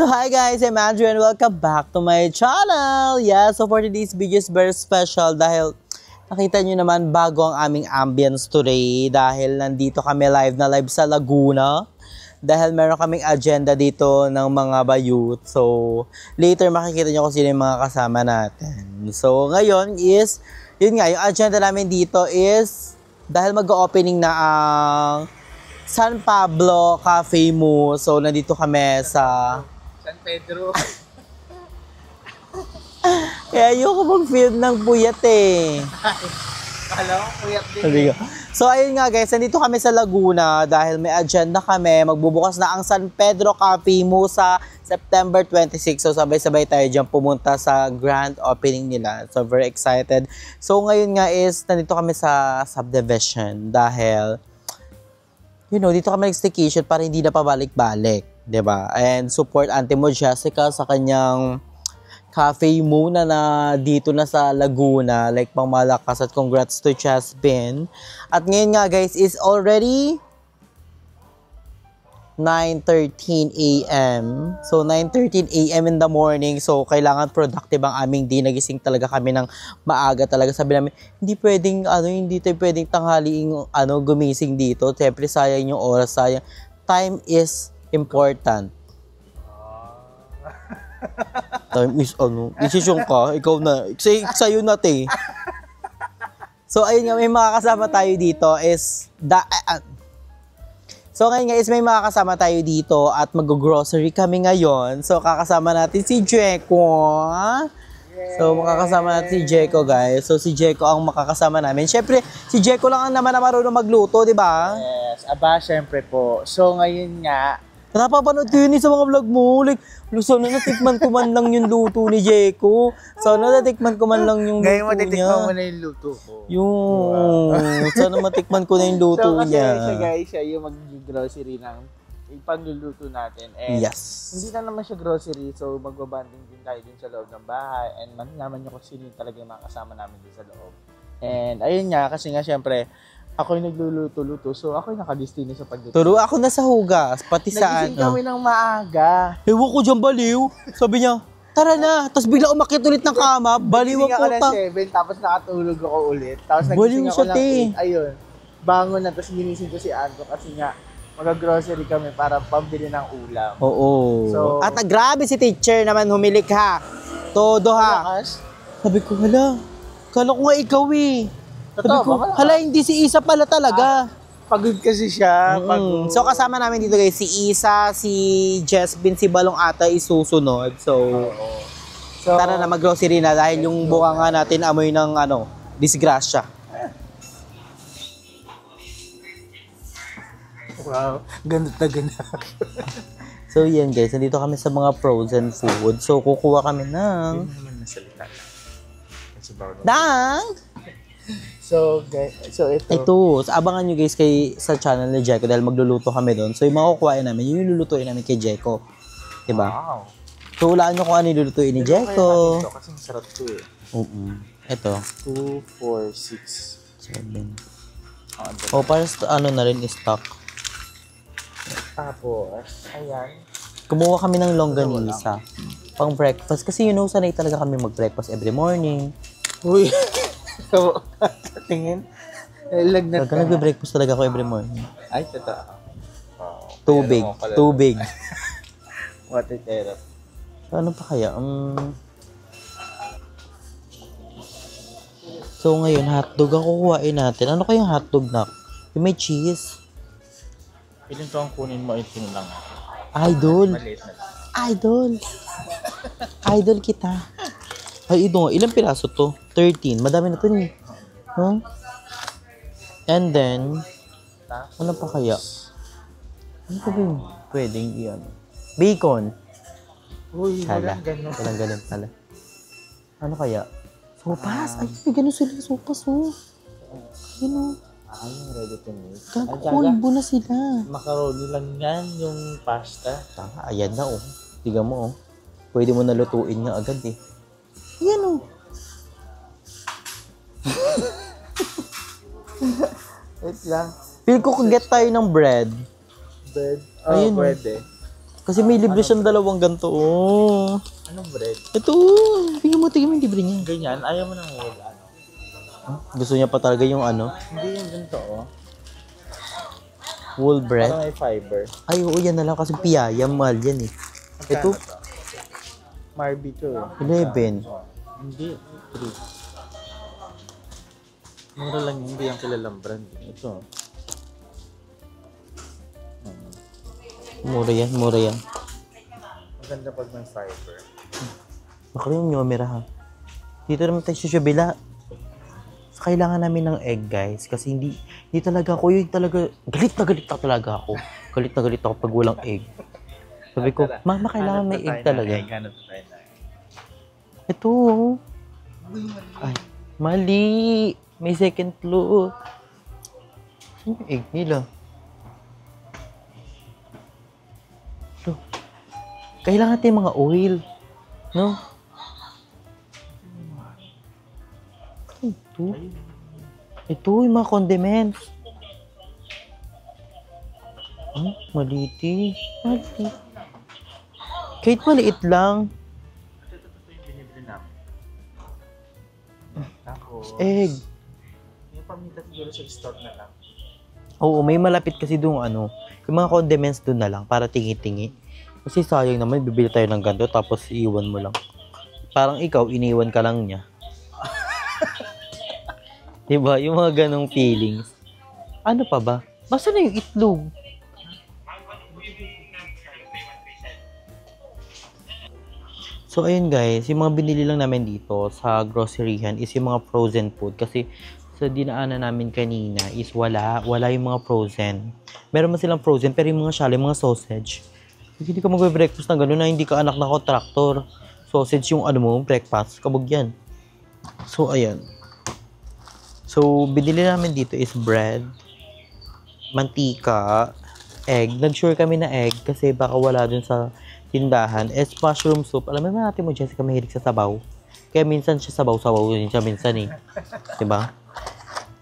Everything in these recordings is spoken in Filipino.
So hi guys, I'm Andrew and welcome back to my channel. Yeah, so for today's video is very special dahil nakita nyo naman bago ang aming ambience today dahil nandito kami live sa Laguna. Dahil meron kaming agenda dito ng mga bayut. So later makikita nyo kung sino yung mga kasama natin. So ngayon is, yun nga, yung agenda namin dito is dahil mag-opening na ang San Pablo Cafe Mo. So nandito kami sa San Pedro. Kaya ayoko mag-film ng puyat eh. Alam ko, puyat din. So ayun nga guys, nandito kami sa Laguna dahil may agenda kami. Magbubukas na ang San Pedro Cafe Mo sa September 26. So sabay-sabay tayo dyan pumunta sa grand opening nila. So very excited. So ngayon nga is, nandito kami sa subdivision dahil dito kami nag-staycation para hindi na pabalik-balik, 'di ba? And support Auntie mo Jessica sa kanyang cafe muna na dito na sa Laguna, like pang malakas, at congrats to Chespin. At ngayon nga guys is already 9:13 a.m. So 9:13 a.m. in the morning. So kailangan productive ang aming day. Nagising talaga kami ng maaga talaga. Sabi namin, hindi tayo pwedeng tanghaliing gumising dito. Siyempre sayang yung oras, sayang. Time is important. Time is decision ka, ikaw na. Sa'yo na te. So ayun nga, may makakasama tayo dito is So ngayon guys, may makakasama tayo dito at mag-grocery kami ngayon. So kakasama natin si Jeko. So makakasama natin si Jeko guys. So si Jeko ang makakasama namin. Syempre, si Jeko lang ang naman na marunong magluto, di ba? Yes, syempre po. So ngayon nga, napapanood ko yun sa mga vlog mo. Like, sana natikman ko man lang yung luto ni Jeko. Sana natikman ko man lang yung luto niya. ngayon matitikman mo na yung luto ko. Sana matikman ko na yung luto niya. So kasi siya yung mag-grocery ng ipanluluto natin. And yes. Hindi na naman siya grocery. So magbabanding din tayo din sa loob ng bahay. And malalaman nyo kung sino yung talaga yung mga kasama namin din sa loob. And ayun nga, kasi nga syempre, ako yung nagluluto-luto, so ako yung nakadestino sa pagluto. Turo ako na sa hugas, pati saan. Nagising kami ng maaga. Ewan ko dyan baliw. Sabi niya, tara na. Tapos bigla umakit ulit ng kama. Baliw Nagising ako ako ng 7, tapos nakatulog ako ulit. Tapos nagising ako ng 8. Ayun, bangon na, tapos ginising ko si Anto kasi nga, mag-grocery kami para pambili ng ulam. Oo. So, at grabe si teacher naman humilik ha. Todo ha. Sabi ko, kala ko nga ikaw eh. Sabi ko, hindi si Isa pala talaga. Pagod kasi siya. Pagod. So kasama namin dito guys, si Isa, si Jessbin, si Balong ata isusunod. So tara na mag-grocery na dahil yung buka nga natin amoy ng disgrasya. Wow, ganda na ganda. So yan guys, nandito kami sa mga frozen food. So kukuha kami ng So guys, ito. So abangan nyo guys sa channel ni Jeko dahil magluluto kami doon. So yung mga kukuhain namin, yung lulutuin namin kay Jeko. Diba? Wow. So hulaan nyo kung ano yung lulutuin ni Jeko. Kasi masarap ito eh. Ito. 2, 4, 6, 7. Para na rin stock. Tapos, ayan. Kumuha kami ng longganisa. Pang breakfast. Kasi sanay talaga kami mag-breakfast every morning. Uy. So, tingin. Lagnat ka. Nagbe-breakfast talaga ako every morning. Ay, totoo. Tubig. Water therapy. So, ano pa kaya? So, ngayon, hotdog ang kukuhain natin. Ano kayang hotdog na? Yung may cheese. Ilan to ang kunin mo? Ito lang. Idol. Maliit na. Idol kita. Ay, ito nga. Ilang piraso to? 13. Madami na to eh. Huh? And then, ano pa kaya? Ano pa ba yung pwedeng iyan? Bacon. Uy, walang ganun pala. Ano kaya? Sopas. Ay, may ganun sila sopas oh. Yun oh. Yung ready to make. Kulbo na sila. Macaroni lang yan, yung pasta. Tama, ayan na oh. Tiga mo oh. Pwede mo nalutuin nga agad eh. Yan oh. Wait lang. Feel ko kaget tayo ng bread. Bread? Ayun, bread eh. Kasi may libre siyang dalawang ganito. Oh. Anong bread? Ito. Tingnan mo yung libre niya. Ganyan, ayaw mo ng wool, ano? Gusto niya pa talaga yung ano? Hindi yung ganito, oh. Wool bread. Parang may fiber. Ay, oo, yan na lang kasi piyaya. Mahal yan eh. Ito, Marby to, eh. 11. Hindi, 3. Mura lang yun, hindi ang kilalang brand. Ito. Mura yan, mura yan. Maganda pag may fiber. Baka yung nyomera ha. Dito naman tayo sa Shabila. Kailangan namin ng egg guys. Kasi hindi talaga ako yung talaga, galit na talaga ako. Galit na galit ako pag walang egg. Sabi ko, mama kailangan may egg talaga. Ito oh. Ay, mali. May second floor. Saan yung egg nila? Ito. Kailangan natin mga oil. No? Ito. Ito yung mga condiments. Maliti. Maliti. Kahit maliit lang. Ito yung binibili namin. Tapos, Egg. yung paminta siguro sa store na lang. Oo, may malapit kasi doon yung mga condiments doon na lang para tingi-tingi. Kasi sayang naman, bibili tayo ng ganito tapos iiwan mo lang. Parang ikaw, iniwan ka lang niya. Diba? Yung mga ganong feelings. Ano pa ba? Basta na yung itlog. So, ayun guys, yung mga binili lang namin dito sa groceryhan is yung mga frozen food. Kasi sa dinaanan namin kanina is wala yung mga frozen. Meron man silang frozen pero yung mga shali, mga sausage. Kasi hindi ka mag-breakfast na gano'n na hindi ka anak na contractor. Sausage yung ano mo, breakfast. Kabog yan. So, ayan. So, binili namin dito is bread, mantika, egg. Nag-sure kami na egg kasi baka wala dun sa tindahan. Es mushroom soup. Alam mo natin mo, Jessica, mahilig sa sabaw. Kaya minsan siya sabaw-sabaw din siya minsan eh. Diba?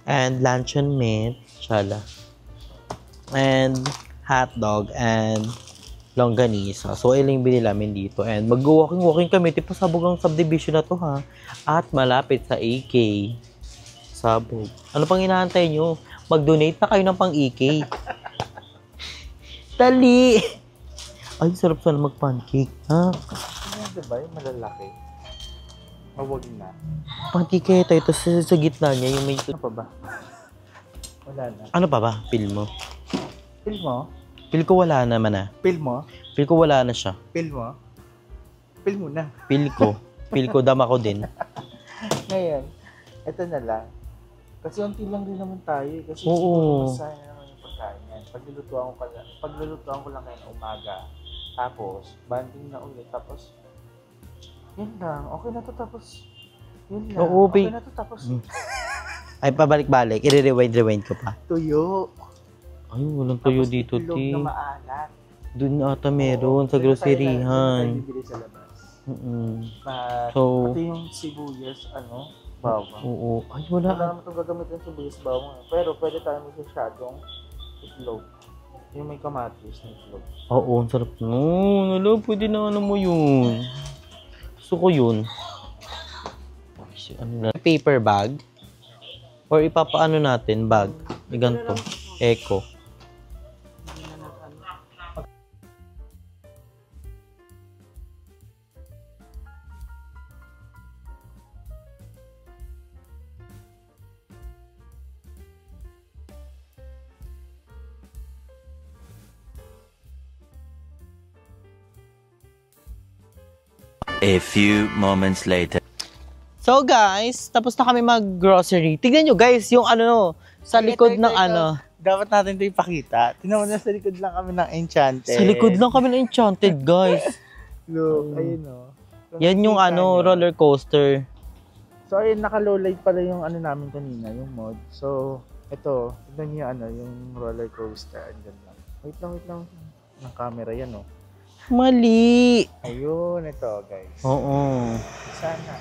And luncheon meat, shala. And hot dog and longganisa. So, ilang binili namin dito. And mag-walking kami. Tipo sabog ang subdivision na to ha. At malapit sa AK. Sabog. Ano pang inaantay nyo? Mag-donate na kayo ng pang-EK. Dali! Ay, sarap sana mag-pancake. Ha? Ano diba yung malalaki? Mawag na. Pancake ito. Ito sa gitna niya. Yung may... Ano pa ba? Wala na. Ano pa ba? Pil mo? Pil mo? Pil ko wala naman ah. Pil mo? Pil ko wala na siya. Pil mo? Pil mo na. Pil ko. Pil ko, dama ko din. Ngayon, ito na lang. Kasi unti lang din naman tayo. Kasi Oo. masaya naman yung pagkain yan. Paglulutuan ko lang kayo na umaga. Tapos, banding na ulit. Tapos, yun lang. Okay na to tapos. Yun lang. Oo, okay na to tapos. Ay, pabalik-balik. I-rewind ko pa. Tuyo. Ay, walang tuyo Tapos dito, itlog ti. na maalat. Doon ata meron sa groceryhan. Bibili sa labas. So, Pati yung sibuyas, bawang. oo. Ay, Wala wala. naman itong gagamit ng sibuyas bawang. Pero pwede tayo magsasyadong itlog. Yung may kamatis na itlog. Oo, ang sarap nun. Wala, pwede na ano mo yun. Gusto ko yun. Ano na? Paper bag? Or ipapaano natin bag? May ganito. Eco. A few moments later. So guys, tapos na kami mag-grocery. Tignan nyo guys, yung sa likod ng Dapat natin ito ipakita. Tingnan mo na sa likod lang kami ng Enchanted. Sa likod lang kami ng Enchanted guys. Look, ayun o. Yan yung roller coaster. So ayun, naka-lowlight pala yung namin kanina, yung mod. So, ito, tignan nyo yung roller coaster. Andyan lang. Wait lang. Ng camera yan o. Mali. Ayun, ito guys. Oo. Sana.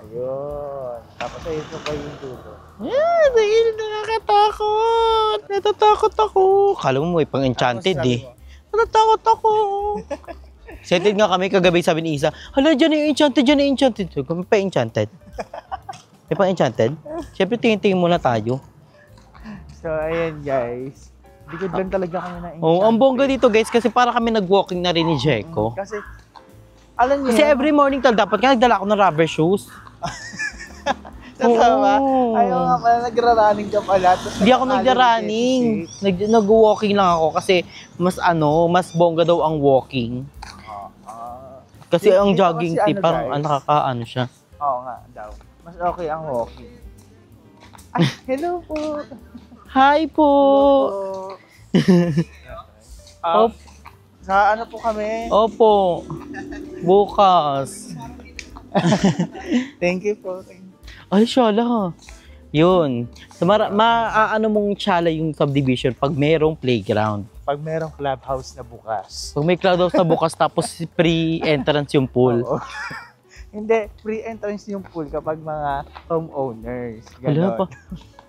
Ayun. Tapos ayun pa yung dulo. Dahil nakakatakot. Natatakot ako. Kala mo may pang-enchanted Tapos eh. Natatakot ako. Excited nga kami kagabi, sabi ni Isa, hala, dyan yung enchanted, dyan yung enchanted. So, kami pa enchanted. May pa enchanted? Siyempre, tingin-tingin muna tayo. So, ayan guys. Bigod lang talaga kami na Oh, ang bongga dito guys, kasi para kami nag-walking na rin ni Jeko. Kasi, alam niyo, Kasi every morning dapat nga nagdala ako ng rubber shoes. tama. Oo. Ayaw nga pala, nagra-running ka pala. Hindi ako nag-running. Nag-walking lang ako kasi mas bongga daw ang walking. Kasi ang Dito jogging kasi tip, parang guys. nakakaano siya. Oo nga daw. Mas okay ang walking. Ay, hello po. Hi po! Um, sa ano po kami? Opo. Bukas. Thank you po. Ay, syala. Yun. So, ano mong tsala yung subdivision pag merong playground. Pag merong clubhouse na bukas. Pag may clubhouse na bukas tapos pre-entrance yung pool. Oo. Hindi, free entrance yung pool kapag mga homeowners. Wala Ganon. pa.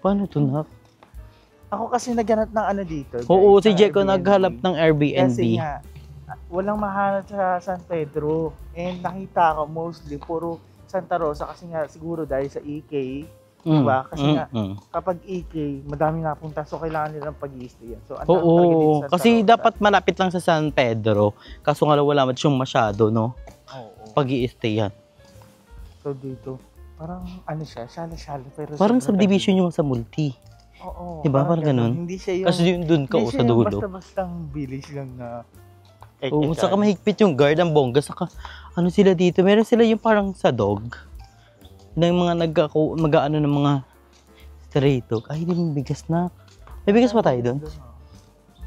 Paano ito na? Ako kasi naghanap ng ano dito. Oo, guys, si ng Jeko Airbnb. naghalap ng Airbnb. Kasi nga, walang mahanap sa San Pedro. And nakita ko mostly puro Santa Rosa kasi nga siguro dahil sa EK. Diba? Kasi nga, kapag EK, madami napunta. So, kailangan nilang pag-i-stay yan. So, ang dami talaga dito Oo, sa Santa kasi Rosa. dapat malapit lang sa San Pedro. Kaso nga wala masyong masyado, no? Oo. Pag-i-stay yan. So, dito, parang ano siya, shala-shala. Pero Parang sobrang subdivision yung sa multi. Oo. Diba? Parang ganun. Hindi siya yung... Kasi yung dun ka o hindi sa siya yung dulo. basta-bastang village lang na... Oo, saka mahigpit yung guard ang bongga. Saka ano sila dito, meron sila yung parang sa dog. Ng mga mag-ano ng mga stray dog. Ay, hindi may bigas na. May bigas pa tayo doon?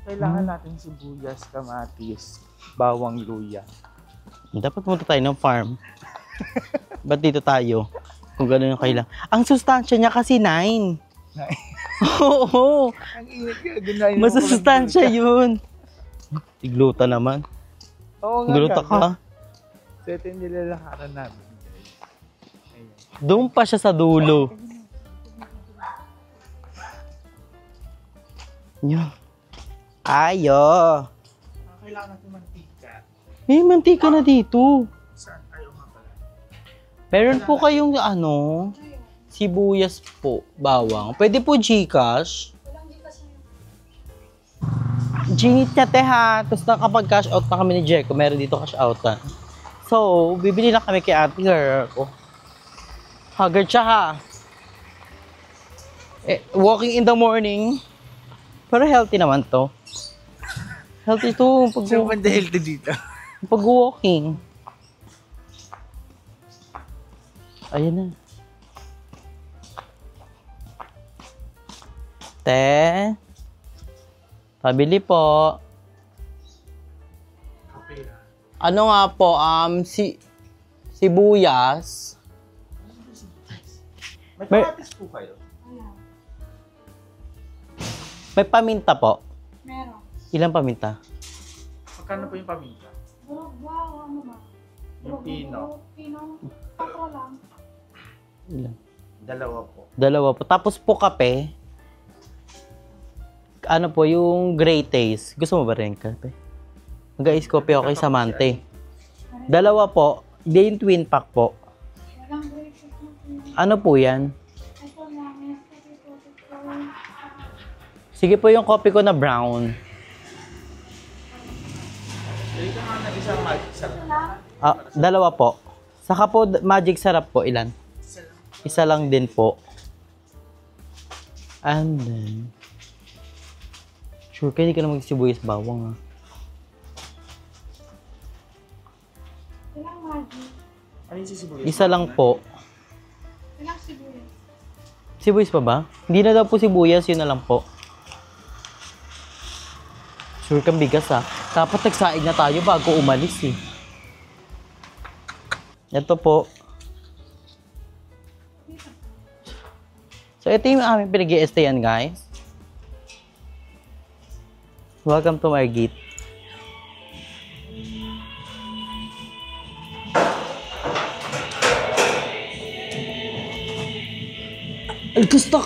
Kailangan natin sibuyas, kamatis, bawang luya. Dapat punta tayo ng farm. Ba't dito tayo? Kung gano'n yung kailangan. Ang sustansya niya kasi 9. Oo. Ang init ka, ganahin mo. Masusustansya yun. Igluta naman. Oo nga. Gluta ka. So ito yung nilalakaran namin. Ayan. Doon pa siya sa dulo. Yun. Ayo. Kailangan natin mantika. May mantika na dito. Saan? Ayaw nga pala. Meron po kayong sibuyas po, bawang. Pwede po Gcash. Gingit niya te ha. Tapos na kapag cash out na kami ni Jeko, meron dito cash outan. So, bibili na kami kay ate girl. Oh. Haggard siya ha. Walking in the morning. Pero healthy naman to. Healthy to. So, banda healthy dito. Pag-walking. Ayan na. Te. Pabili po. Ano nga po, sibuyas. May kamatis po kayo? May paminta po. Meron. Ilang paminta? Magkano po yung paminta? Wow, ano ba? Yung pino. Pino, 4 lang. Ilan? Dalawa po. Dalawa po. Tapos po kape. Ano po, yung gray taste. Gusto mo ba rin kape? Mag-ice coffee ako kay Samante. Dalawa po. Hindi yung twin pack po. Walang breakfast na pino. Ano po yan? Ito lang, yes, kasi po. Sige po yung coffee ko na brown. Dito nga na isang mag-sarap. Dalawa po. Saka po, magic sarap po. Ilan? Isa lang din po. And then, sure ka hindi ka na magsibuyas bawang ha. Ilang magic? Ano yung sisibuyas? Isa lang po. Ilang sibuyas? Sibuyas pa ba? Hindi na daw po sibuyas, yun na lang po. Sure kang bigas ha. Dapat nagsaig na tayo bago umalis eh. Ito po. So ito yung aming pinag-i-stayan guys. Welcome to Margit. Ay, gusto!